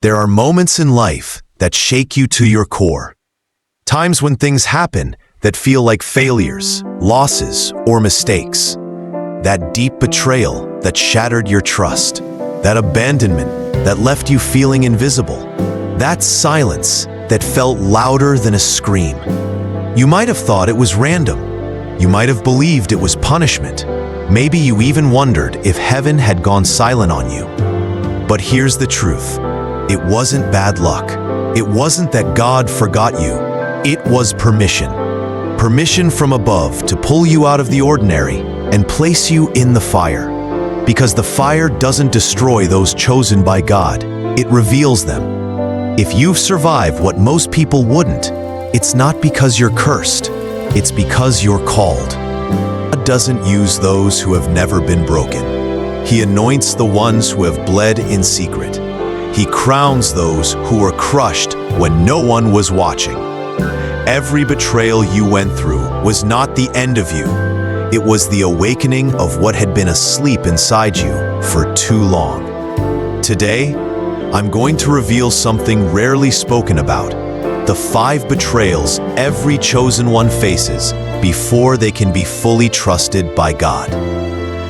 There are moments in life that shake you to your core. Times when things happen that feel like failures, losses, or mistakes. That deep betrayal that shattered your trust. That abandonment that left you feeling invisible. That silence that felt louder than a scream. You might have thought it was random. You might have believed it was punishment. Maybe you even wondered if heaven had gone silent on you. But here's the truth. It wasn't bad luck. It wasn't that God forgot you. It was permission. Permission from above to pull you out of the ordinary and place you in the fire. Because the fire doesn't destroy those chosen by God. It reveals them. If you've survived what most people wouldn't, it's not because you're cursed. It's because you're called. God doesn't use those who have never been broken. He anoints the ones who have bled in secret. He crowns those who were crushed when no one was watching. Every betrayal you went through was not the end of you. It was the awakening of what had been asleep inside you for too long. Today, I'm going to reveal something rarely spoken about. The 5 betrayals every chosen one faces before they can be fully trusted by God.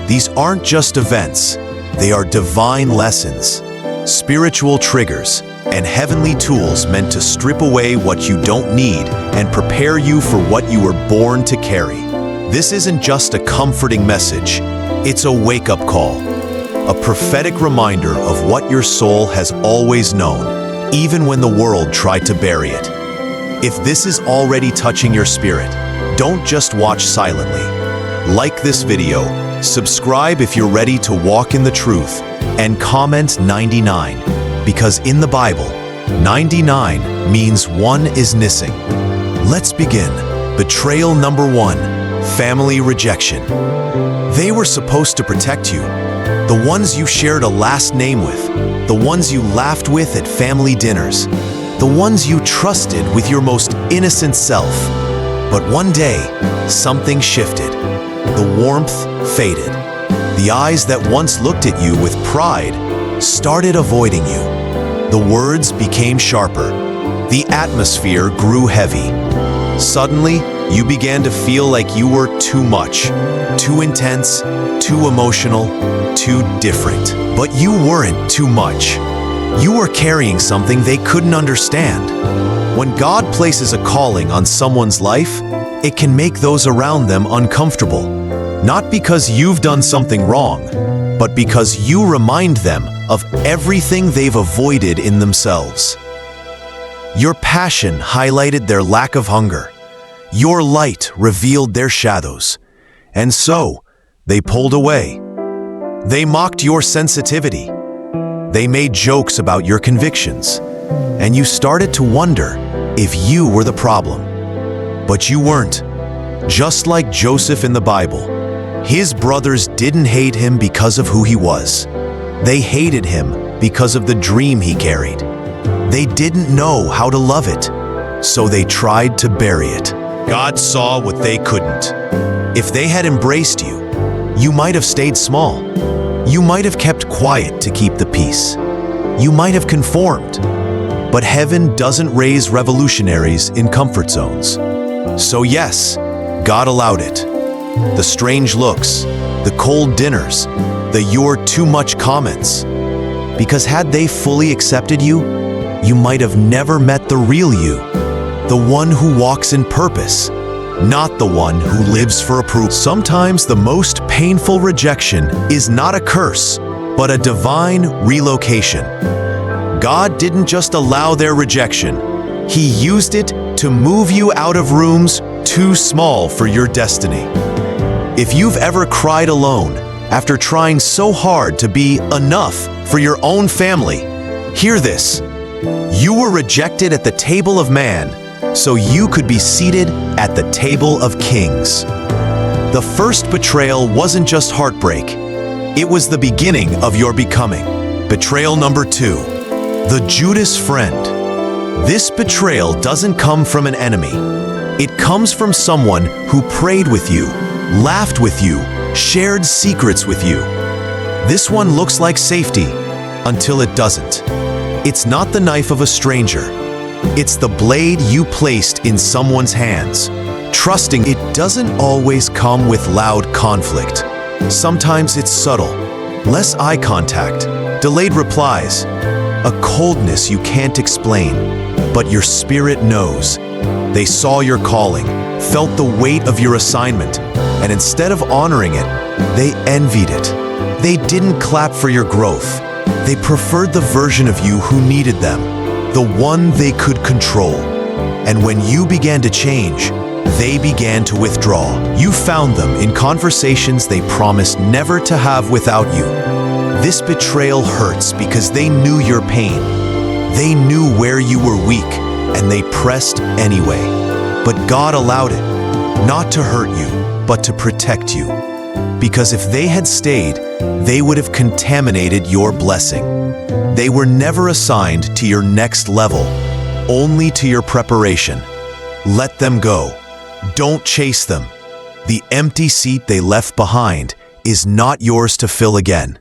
These aren't just events, they are divine lessons, spiritual triggers, and heavenly tools meant to strip away what you don't need and prepare you for what you were born to carry. This isn't just a comforting message, it's a wake-up call, a prophetic reminder of what your soul has always known, even when the world tried to bury it. If this is already touching your spirit, don't just watch silently. Like this video, subscribe if you're ready to walk in the truth, and comment 99, because in the Bible, 99 means 1 is missing. Let's begin. Betrayal number 1, family rejection. They were supposed to protect you. The ones you shared a last name with, the ones you laughed with at family dinners, the ones you trusted with your most innocent self. But one day, something shifted. The warmth faded. The eyes that once looked at you with pride started avoiding you. The words became sharper. The atmosphere grew heavy. Suddenly, you began to feel like you were too much, too intense, too emotional, too different. But you weren't too much. You were carrying something they couldn't understand. When God places a calling on someone's life, it can make those around them uncomfortable. Not because you've done something wrong, but because you remind them of everything they've avoided in themselves. Your passion highlighted their lack of hunger. Your light revealed their shadows. And so, they pulled away. They mocked your sensitivity. They made jokes about your convictions. And you started to wonder if you were the problem. But you weren't. Just like Joseph in the Bible, his brothers didn't hate him because of who he was. They hated him because of the dream he carried. They didn't know how to love it, so they tried to bury it. God saw what they couldn't. If they had embraced you, you might have stayed small. You might have kept quiet to keep the peace. You might have conformed. But heaven doesn't raise revolutionaries in comfort zones. So yes, God allowed it. The strange looks, the cold dinners, the "you're too much" comments. Because had they fully accepted you, you might have never met the real you, the one who walks in purpose, not the one who lives for approval. Sometimes the most painful rejection is not a curse, but a divine relocation. God didn't just allow their rejection, He used it to move you out of rooms too small for your destiny. If you've ever cried alone after trying so hard to be enough for your own family, hear this. You were rejected at the table of man, so you could be seated at the table of kings. The first betrayal wasn't just heartbreak. It was the beginning of your becoming. Betrayal number 2, the Judas friend. This betrayal doesn't come from an enemy. It comes from someone who prayed with you, laughed with you, shared secrets with you. This one looks like safety until it doesn't. It's not the knife of a stranger. It's the blade you placed in someone's hands, trusting it doesn't always come with loud conflict. Sometimes it's subtle, less eye contact, delayed replies, a coldness you can't explain, but your spirit knows. They saw your calling, felt the weight of your assignment, and instead of honoring it, they envied it. They didn't clap for your growth. They preferred the version of you who needed them, the one they could control. And when you began to change, they began to withdraw. You found them in conversations they promised never to have without you. This betrayal hurts because they knew your pain. They knew where you were weak, and they pressed anyway. But God allowed it, not to hurt you, but to protect you. Because if they had stayed, they would have contaminated your blessing. They were never assigned to your next level, only to your preparation. Let them go. Don't chase them. The empty seat they left behind is not yours to fill again.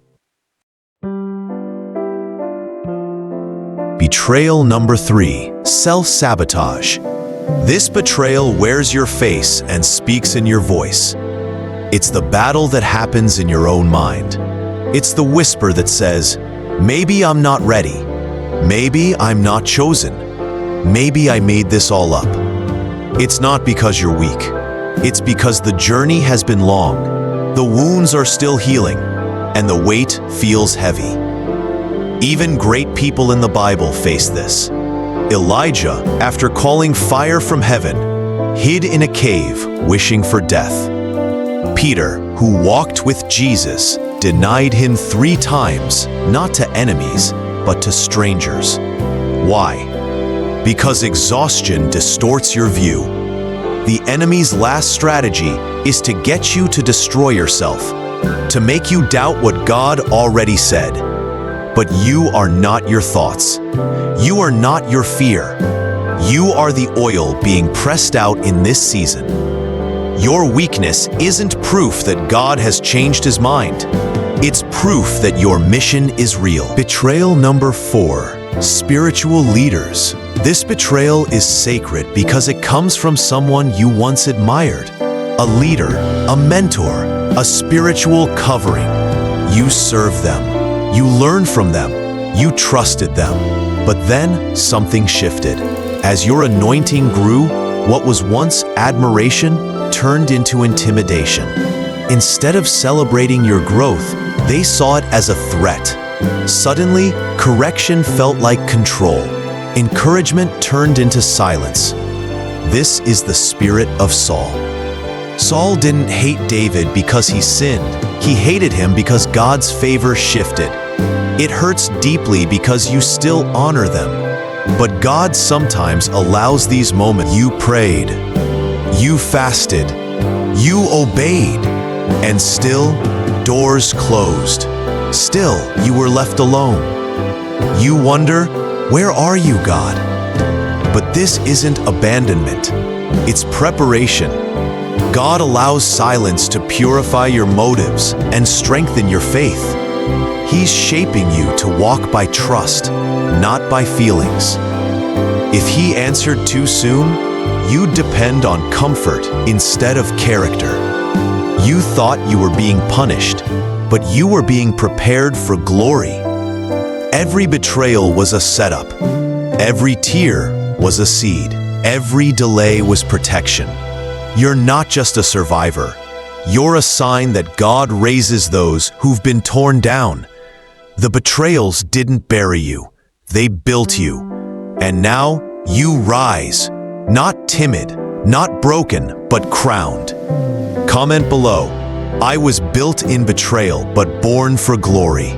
Betrayal number 3, self-sabotage. This betrayal wears your face and speaks in your voice. It's the battle that happens in your own mind. It's the whisper that says, maybe I'm not ready. Maybe I'm not chosen. Maybe I made this all up. It's not because you're weak. It's because the journey has been long. The wounds are still healing, and the weight feels heavy. Even great people in the Bible face this. Elijah, after calling fire from heaven, hid in a cave, wishing for death. Peter, who walked with Jesus, denied him 3 times, not to enemies, but to strangers. Why? Because exhaustion distorts your view. The enemy's last strategy is to get you to destroy yourself, to make you doubt what God already said. But you are not your thoughts. You are not your fear. You are the oil being pressed out in this season. Your weakness isn't proof that God has changed his mind. It's proof that your mission is real. Betrayal number 4, spiritual leaders. This betrayal is sacred because it comes from someone you once admired. A leader, a mentor, a spiritual covering. You served them. You learned from them. You trusted them. But then something shifted. As your anointing grew, what was once admiration turned into intimidation. Instead of celebrating your growth, they saw it as a threat. Suddenly, correction felt like control. Encouragement turned into silence. This is the spirit of Saul. Saul didn't hate David because he sinned. He hated him because God's favor shifted. It hurts deeply because you still honor them. But God sometimes allows these moments. You prayed. You fasted. You obeyed. And still, doors closed. Still, you were left alone. You wonder, where are you, God? But this isn't abandonment. It's preparation. God allows silence to purify your motives and strengthen your faith. He's shaping you to walk by trust, not by feelings. If he answered too soon, you'd depend on comfort instead of character. You thought you were being punished, but you were being prepared for glory. Every betrayal was a setup. Every tear was a seed. Every delay was protection. You're not just a survivor. You're a sign that God raises those who've been torn down. The betrayals didn't bury you. They built you. And now you rise, not timid, not broken, but crowned. Comment below. I was built in betrayal, but born for glory.